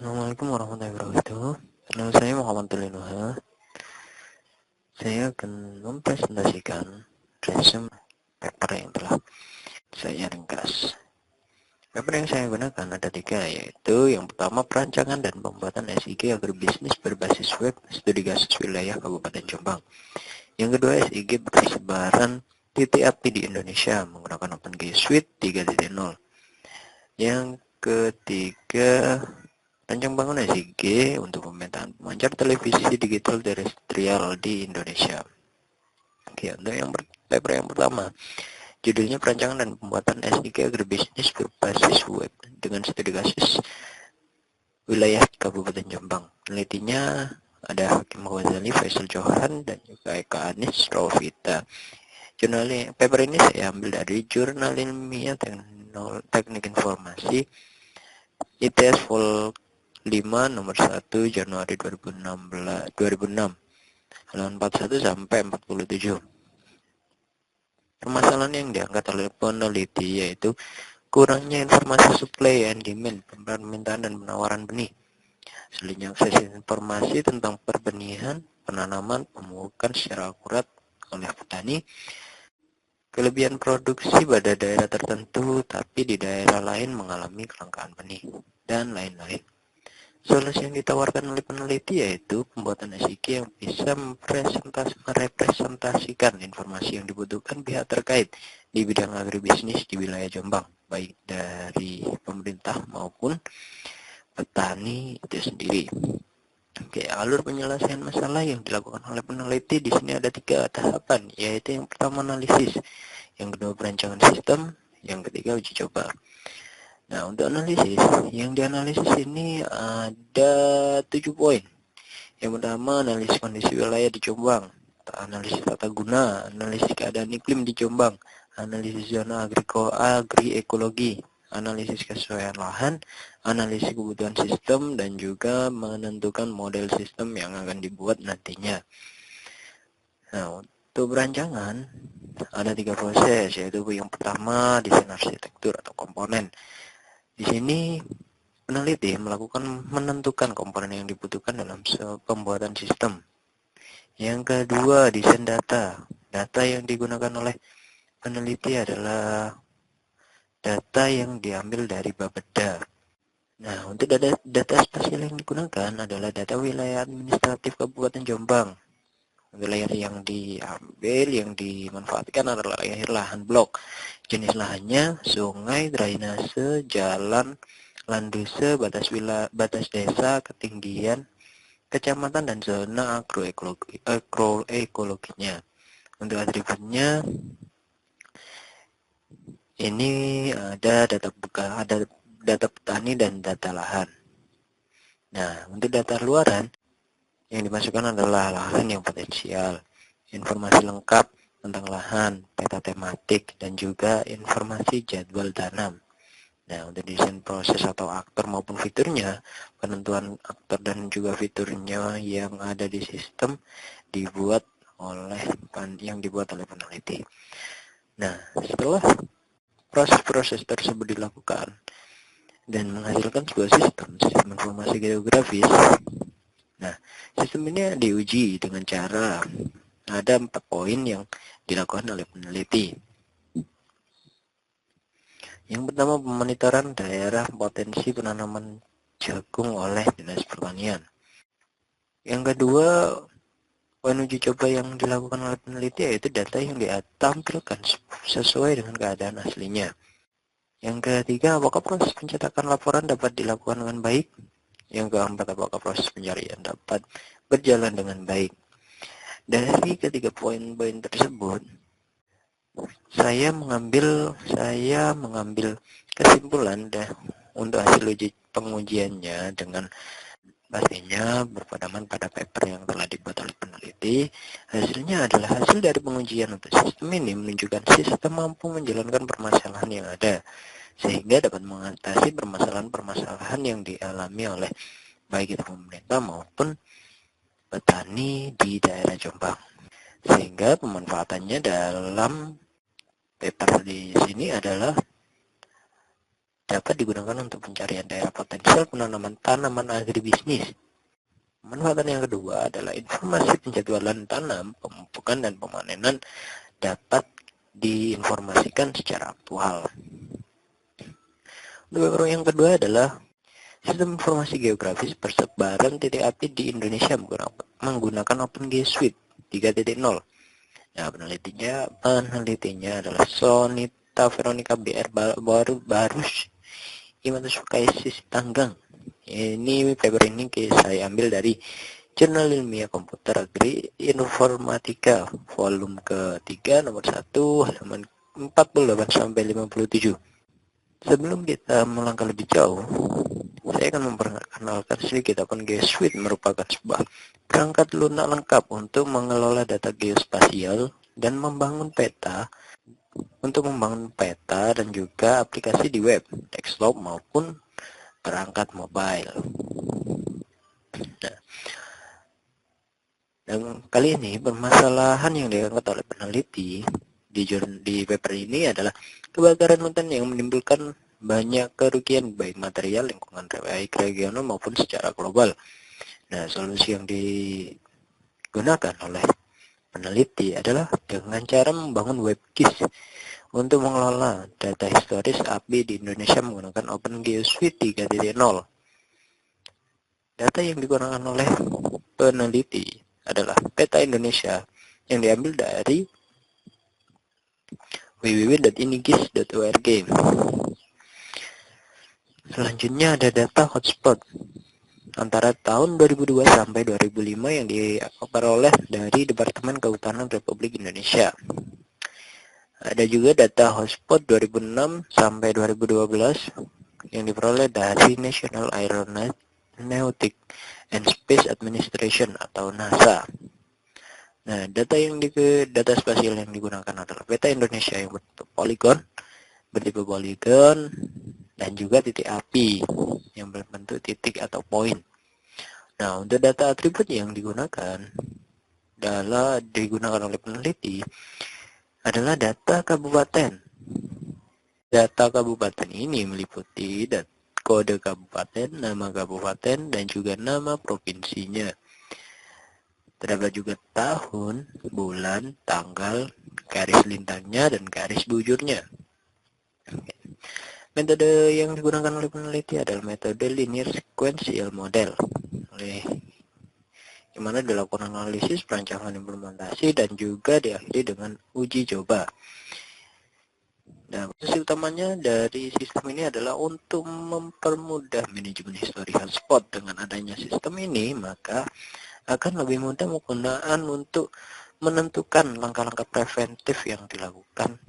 Assalamualaikum warahmatullahi wabarakatuh. Nama saya Muhammad Tulinuha. Saya akan mempresentasikan resume paper yang telah saya ringkas. Paper yang saya gunakan ada 3, yaitu yang pertama perancangan dan pembuatan SIG agribisnis berbasis web studi kasus wilayah Kabupaten Jombang. Yang kedua SIG persebaran titik api di Indonesia menggunakan OpenGIS Suite 3.0. Yang ketiga rancang bangun SIG untuk pemetaan pemancar televisi digital terestrial di Indonesia. Oke, untuk paper yang pertama, judulnya perancangan dan pembuatan SIG agribisnis berbasis web dengan studi kasus wilayah Kabupaten Jombang. Penelitinya ada Hakim Ghazali, Faisal Johan, dan juga Eka Anis Rovita. Paper ini saya ambil dari Jurnal Ilmiah Teknik Informasi ITS Vol 5 nomor 1 Januari 2006 halaman 41 sampai 47. Permasalahan yang diangkat oleh peneliti yaitu kurangnya informasi supply and demand, permintaan dan penawaran benih. Sulitnya akses informasi tentang perbenihan, penanaman, pemupukan secara akurat oleh petani, kelebihan produksi pada daerah tertentu tapi di daerah lain mengalami kelangkaan benih, dan lain-lain. Solusi yang ditawarkan oleh peneliti yaitu pembuatan SIG yang bisa merepresentasikan informasi yang dibutuhkan pihak terkait di bidang agribisnis di wilayah Jombang, baik dari pemerintah maupun petani itu sendiri. Oke, alur penyelesaian masalah yang dilakukan oleh peneliti di sini ada 3 tahapan, yaitu yang pertama analisis, yang kedua perancangan sistem, yang ketiga uji coba. Nah, untuk analisis, yang dianalisis ini ada 7 poin. Yang pertama, analisis kondisi wilayah di Jombang, analisis tata guna, analisis keadaan iklim di Jombang, analisis zona agriekologi, analisis kesesuaian lahan, analisis kebutuhan sistem, dan juga menentukan model sistem yang akan dibuat nantinya. Nah, untuk perancangan, ada 3 proses, yaitu yang pertama, desain arsitektur atau komponen. Di sini peneliti menentukan komponen yang dibutuhkan dalam pembuatan sistem. Yang kedua, desain data. Data yang digunakan oleh peneliti adalah data yang diambil dari Bapeda. Nah, untuk data spasial yang digunakan adalah data wilayah administratif Kabupaten Jombang. Wilayah yang diambil, yang dimanfaatkan adalah lahan blok. Jenis lahannya sungai, drainase, jalan, landuse, batas desa, ketinggian, kecamatan, dan zona agroekologinya. Untuk atributnya ini ada data petani dan data lahan. Nah, untuk data luaran yang dimasukkan adalah lahan yang potensial, informasi lengkap tentang lahan, peta tematik, dan juga informasi jadwal tanam. Nah, untuk desain proses atau aktor maupun fiturnya, penentuan aktor dan juga fiturnya yang ada di sistem dibuat oleh peneliti. Nah, setelah proses-proses tersebut dilakukan dan menghasilkan sebuah sistem informasi geografis. Nah, sistem ini diuji dengan cara ada 4 poin yang dilakukan oleh peneliti. Yang pertama, pemonitoran daerah potensi penanaman jagung oleh Dinas Pertanian. Yang kedua, poin uji coba yang dilakukan oleh peneliti yaitu data yang ditampilkan sesuai dengan keadaan aslinya. Yang ketiga, apakah proses pencetakan laporan dapat dilakukan dengan baik? Yang keempat, apakah proses pencarian dapat berjalan dengan baik? Dari ketiga poin-poin tersebut, saya mengambil kesimpulan untuk hasil pengujiannya dengan pastinya berpedoman pada paper yang telah dibuat oleh peneliti. Hasilnya adalah hasil dari pengujian untuk sistem ini menunjukkan sistem mampu menjalankan permasalahan yang ada, sehingga dapat mengatasi permasalahan-permasalahan yang dialami oleh baik itu pemerintah maupun petani di daerah Jombang. Sehingga pemanfaatannya dalam paper di sini adalah dapat digunakan untuk pencarian daerah potensial penanaman tanaman agribisnis. Manfaatan yang kedua adalah informasi penjadwalan tanam, pemupukan, dan pemanenan dapat diinformasikan secara aktual. Untuk yang kedua adalah sistem informasi geografis persebaran titik api di Indonesia menggunakan OpenGeo Suite 3.0. Nah, penelitinya adalah Sonita Veronica BR Barus Imatus Kaisis Tanggang. Ini paper ini saya ambil dari Jurnal Ilmiah Komputer Agri Informatika volume ketiga nomor 1 halaman 48 sampai 57. Sebelum kita melangkah lebih jauh, saya akan memperkenalkan sedikit OpenGeo Suite merupakan sebuah perangkat lunak lengkap untuk mengelola data geospasial dan membangun peta dan juga aplikasi di web, desktop maupun perangkat mobile. Nah, dan kali ini permasalahan yang diangkat oleh peneliti di paper ini adalah kebakaran hutan yang menimbulkan banyak kerugian baik material, lingkungan, baik regional maupun secara global. Nah, solusi yang digunakan oleh peneliti adalah dengan cara membangun WebGIS untuk mengelola data historis api di Indonesia menggunakan OpenGeo Suite 3.0. Data yang digunakan oleh peneliti adalah peta Indonesia yang diambil dari www.inigis.org. Selanjutnya ada data hotspot antara tahun 2002 sampai 2005 yang diperoleh dari Departemen Kehutanan Republik Indonesia. Ada juga data hotspot 2006 sampai 2012 yang diperoleh dari National Aeronautic and Space Administration atau NASA. Nah, data spasial yang digunakan adalah peta Indonesia yang bertipe poligon, dan juga titik api yang berbentuk titik atau poin. Nah, untuk data atribut yang digunakan oleh peneliti adalah data kabupaten. Data kabupaten ini meliputi kode kabupaten, nama kabupaten, dan juga nama provinsinya. Terdapat juga tahun, bulan, tanggal, garis lintangnya, dan garis bujurnya. Metode yang digunakan oleh peneliti adalah metode linear sequential model, di mana dilakukan analisis, perancangan, implementasi, dan juga diakhiri dengan uji coba. Nah, fungsi utamanya dari sistem ini adalah untuk mempermudah manajemen histori hotspot. Dengan adanya sistem ini, maka akan lebih mudah penggunaan untuk menentukan langkah-langkah preventif yang dilakukan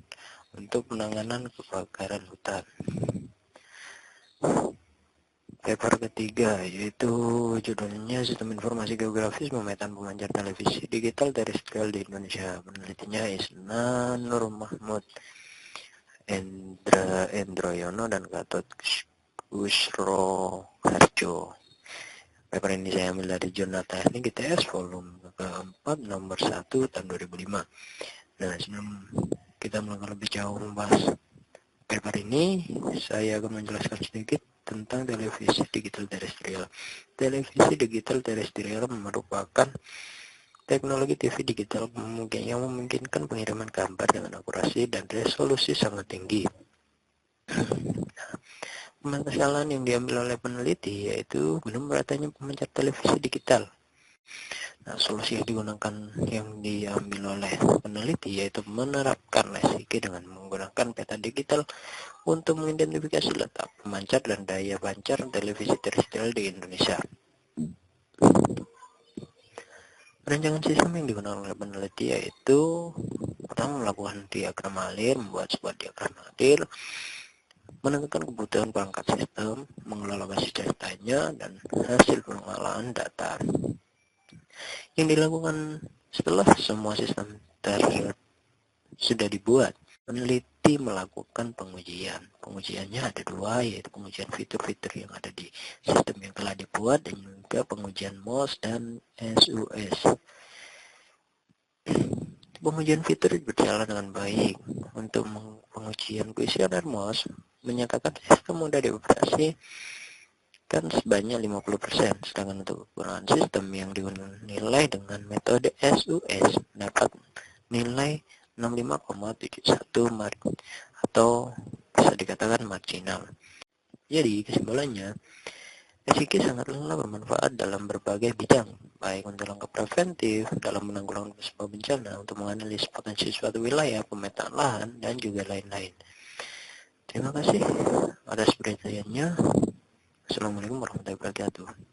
untuk penanganan kebakaran hutan. Paper ketiga yaitu judulnya Sistem Informasi Geografis Pemetaan Pemancar Televisi Digital Terestrial di Indonesia. Penelitinya Isna Nur Mahmud Endroyono dan Gatot Kusro Harjo. Paper ini saya ambil dari Jurnal Teknik ITS volume keempat nomor 1 tahun 2005. Nah, sebelum kita melangkah lebih jauh membahas paper ini, saya akan menjelaskan sedikit tentang televisi digital terestrial. Televisi digital terestrial merupakan teknologi TV digital yang memungkinkan pengiriman gambar dengan akurasi dan resolusi sangat tinggi. Permasalahan yang diambil oleh peneliti yaitu belum meratanya pemancar televisi digital. Nah, solusi yang diambil oleh peneliti yaitu menerapkan SIG dengan menggunakan peta digital untuk mengidentifikasi letak pemancar dan daya pancar televisi terestrial di Indonesia. Perancangan sistem yang digunakan oleh peneliti yaitu pertama melakukan diagram alir, membuat sebuah diagram alir, menentukan kebutuhan perangkat sistem, mengelola basis datanya, dan hasil pengolahan data. Yang dilakukan setelah semua sistem sudah dibuat, peneliti melakukan pengujian. Pengujiannya ada dua, yaitu pengujian fitur-fitur yang ada di sistem yang telah dibuat dan juga pengujian MOS dan SUS. Pengujian fitur berjalan dengan baik. Untuk pengujian kuesioner MOS, menyatakan sistem mudah dioperasi kan sebanyak 50%, sedangkan untuk kekurangan sistem yang dinilai dengan metode SUS mendapat nilai 65,71 atau bisa dikatakan marginal. Jadi kesimpulannya, SIG sangatlah bermanfaat dalam berbagai bidang, baik untuk langkah preventif, dalam menanggulangi sebuah bencana, untuk menganalisis potensi suatu wilayah, pemetaan lahan, dan juga lain-lain. Terima kasih atas perhatiannya. Assalamualaikum warahmatullahi wabarakatuh.